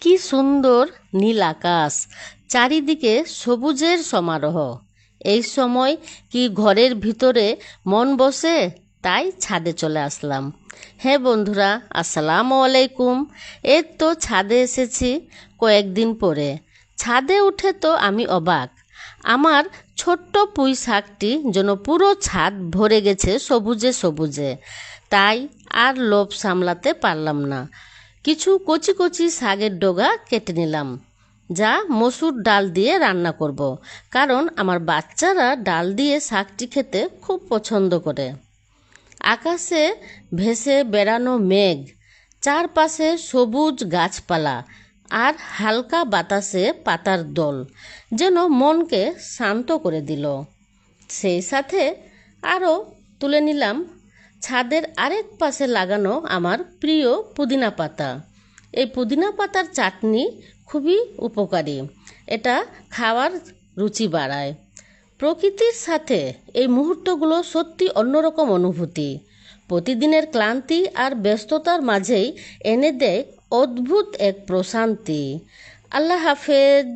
কি সুন্দর নীল আকাশ, চারিদিকে সবুজের সমারোহ। এই সময় কি ঘরের ভিতরে মন বসে, তাই ছাদে চলে আসলাম। হ্যাঁ বন্ধুরা, আসসালামু আলাইকুম। এই তো ছাদে এসেছি কয়েকদিন পরে। ছাদে উঠে তো আমি অবাক। আমার ছোট্ট পুঁই শাকটি যেন পুরো ছাদ ভরে গেছে সবুজে সবুজে। তাই আর লোভ সামলাতে পারলাম না। কিছু কচি কচি শাকের ডগা কেটে নিলাম, যা মসুর ডাল দিয়ে রান্না করব, কারণ আমার বাচ্চারা ডাল দিয়ে শাকটি খেতে খুব পছন্দ করে। আকাশে ভেসে বেড়ানো মেঘ, চারপাশে সবুজ গাছপালা আর হালকা বাতাসে পাতার দোল যেন মনকে শান্ত করে দিল। সেই সাথে আরও তুলে নিলাম ছাদের আরেক পাশে লাগানো আমার প্রিয় পুদিনা পাতা। এই পুদিনা পাতার চাটনি খুবই উপকারী, এটা খাওয়ার রুচি বাড়ায়। প্রকৃতির সাথে এই মুহূর্তগুলো সত্যি অন্যরকম অনুভূতি। প্রতিদিনের ক্লান্তি আর ব্যস্ততার মাঝেই এনে দেয় অদ্ভুত এক প্রশান্তি। আল্লাহ হাফেজ।